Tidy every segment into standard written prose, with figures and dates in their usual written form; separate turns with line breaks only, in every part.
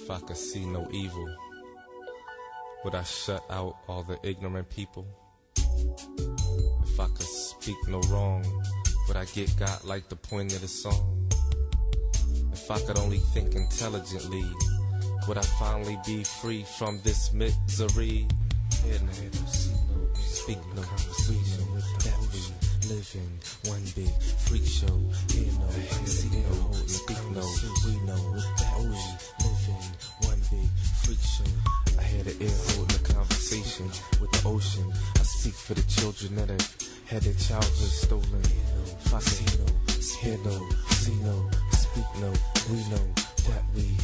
If I could see no evil, would I shut out all the ignorant people? If I could speak no wrong, would I get God like the point of the song? If I could only think intelligently, would I finally be free from this misery? Hear no, speak no, conversation that we live in one big freak show. Hear no, see no, speak no, we know that we live in one big freak show. I hear the air holding a conversation with the ocean. I speak for the children that have had their childhood stolen. If I see no, hear no, see no, speak no, we know that we.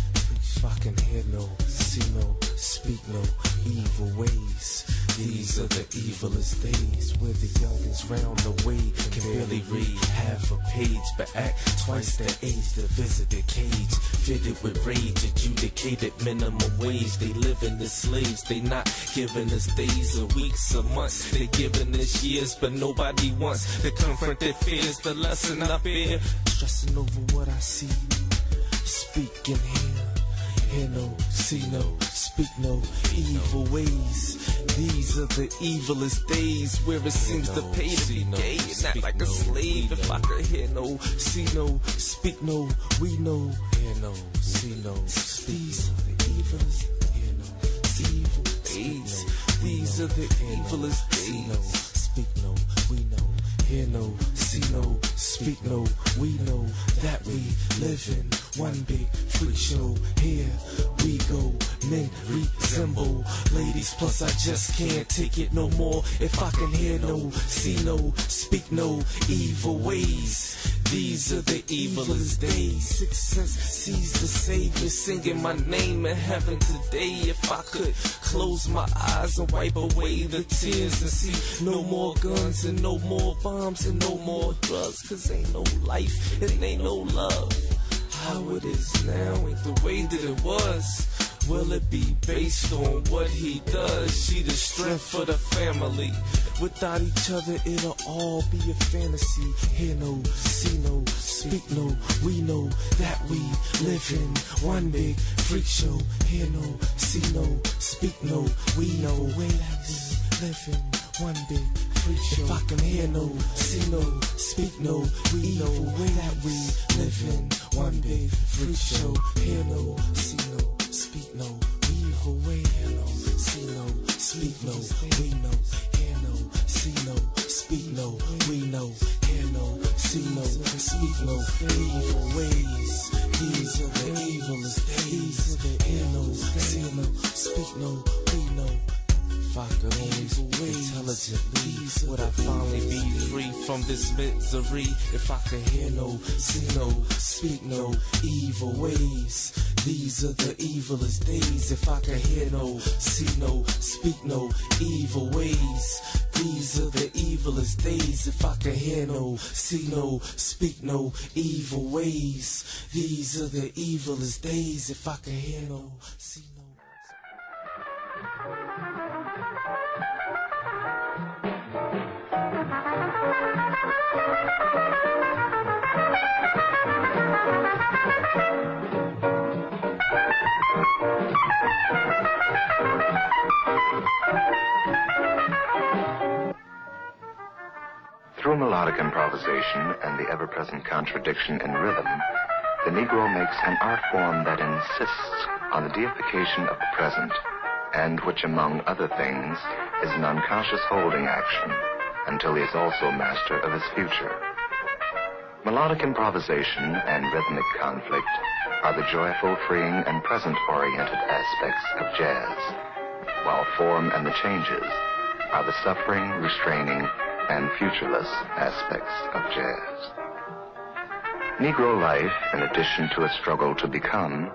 If I can hear no, see no, speak no, evil ways. These are the evilest days where the youngins round the way can barely read half a page, but act twice their age to visit the cage. Fitted with rage, adjudicated minimum wage. They living as slaves, they not giving us days or weeks or months. They giving us years, but nobody wants to confront their fears. The lesson up here, stressing over what I see, speak and hear no, see no, speak no, evil ways. These are the evilest days where it seems to pay to be gay and not like a slave. If I could hear no, see no, speak no, we know. Hear no, see no, these are the evilest, hear no, evil days. These are the evilest days. Speak no, we know. Hear no, see no, speak no, we know that we live in one big freak show. Here we go, men resemble ladies, plus I just can't take it no more. If I can hear no, see no, speak no, evil ways. These are the evilest days. Success sees the Savior singing my name in heaven today. If I could close my eyes and wipe away the tears and see no more guns and no more bombs and no more drugs, 'cause ain't no life and ain't no love. How it is now ain't the way that it was. Will it be based on what he does? She the strength for the family. Without each other it'll all be a fantasy. Hear no, see no, speak no, we know that we live in one big freak show. Hear no, see no, speak no, we know that we live in one big freak show. If I can hear no, see no, speak no, we know that we live in one big freak show. Hear no, see no, speak no, evil way. Hear no, see no, speak no, we know. Hear no, see no, speak no, we know. Hear no, see no, speak no, evil ways. These are the evilest days. Hear no, see no, speak no, we know. If I could only intelligently, would I finally be free from this misery? If I could hear no, see no, speak no, evil ways. These are the evilest days. If I could hear no, see no, speak no, evil ways. These are the evilest days. If I could hear no, see no, speak no, evil ways. These are the evilest days. If I could hear no, see no.
Through melodic improvisation and the ever-present contradiction in rhythm, the Negro makes an art form that insists on the deification of the present, and which, among other things, is an unconscious holding action until he is also master of his future. Melodic improvisation and rhythmic conflict are the joyful, freeing, and present-oriented aspects of jazz, while form and the changes are the suffering, restraining, and futureless aspects of jazz. Negro life, in addition to a struggle to become,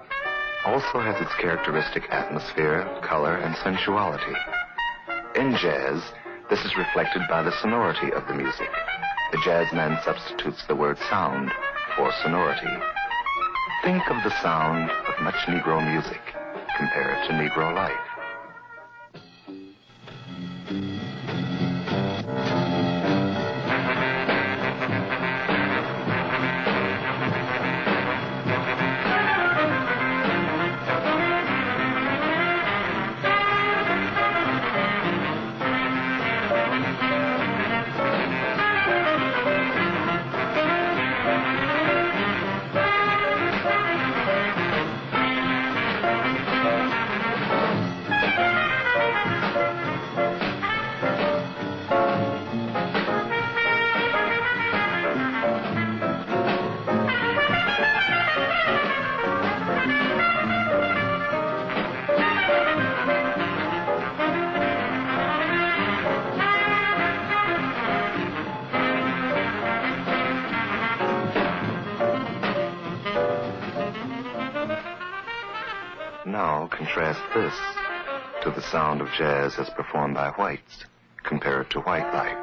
also has its characteristic atmosphere, color, and sensuality. In jazz, this is reflected by the sonority of the music. The jazzman substitutes the word sound for sonority. Think of the sound of much Negro music compared to Negro life. now contrast this to the sound of jazz as performed by whites. Compare it to white life.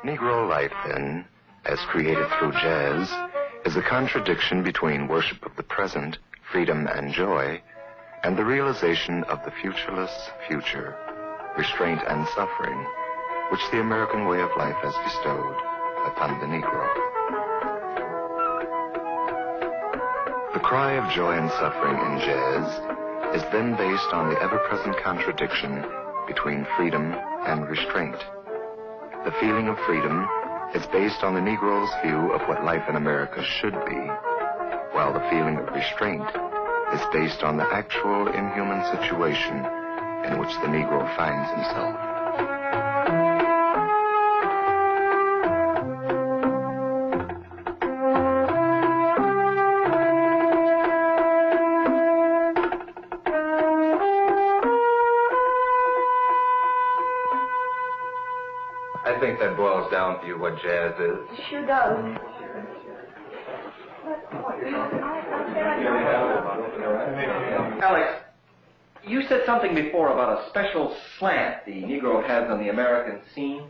Negro life, then, as created through jazz, is a contradiction between worship of the present, freedom and joy, and the realization of the futureless future, restraint and suffering, which the American way of life has bestowed upon the Negro. The cry of joy and suffering in jazz is then based on the ever-present contradiction between freedom and restraint. The feeling of freedom is based on the Negro's view of what life in America should be, while the feeling of restraint is based on the actual inhuman situation in which the Negro finds himself.
I think that boils down to you what jazz is.
It sure does.
Alex, you said something before about a special slant the Negro has on the American scene.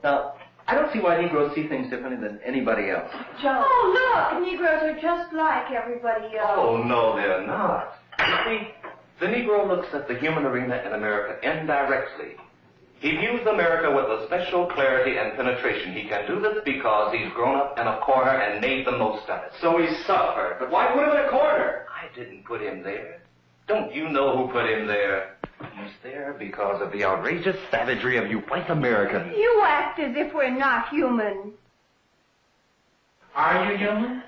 Now, I don't see why Negroes see things differently than anybody else.
Joe. Oh, look, Negroes are just like everybody else.
Oh, no, they're not. You see, the Negro looks at the human arena in America indirectly. He views America with a special clarity and penetration. He can do this because he's grown up in a corner and made the most of it.
So he suffered. But why put him in a corner?
I didn't put him there. Don't you know who put him there? He's there because of the outrageous savagery of you white Americans.
You act as if we're not human.
Are you human?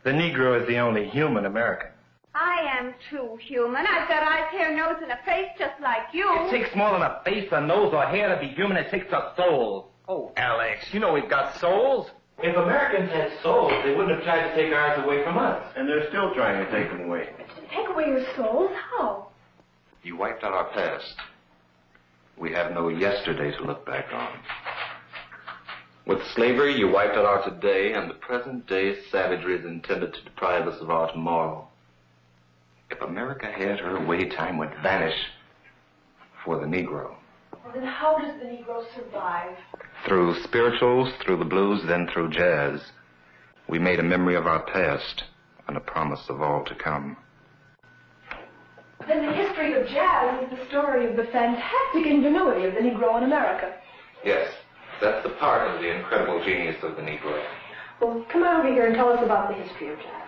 The Negro is the only human American.
I am too human. I've got eyes, hair, nose, and a face just like you.
It takes more than a face, a nose, or hair to be human. It takes a soul. Oh, Alex, you know we've got souls. If Americans had souls, they wouldn't have tried to take ours away from us. And they're still trying to take them away.
Take away your souls? How?
You wiped out our past. We have no yesterday to look back on. With slavery, you wiped out our today, and the present day savagery is intended to deprive us of our tomorrow. If America had her way, time would vanish for the Negro.
Well, then how does the Negro survive?
Through spirituals, through the blues, then through jazz, we made a memory of our past and a promise of all to come.
Then the history of jazz is the story of the fantastic ingenuity of the Negro in America.
Yes, that's the part of the incredible genius of the Negro.
Well, come on over here and tell us about the history of jazz.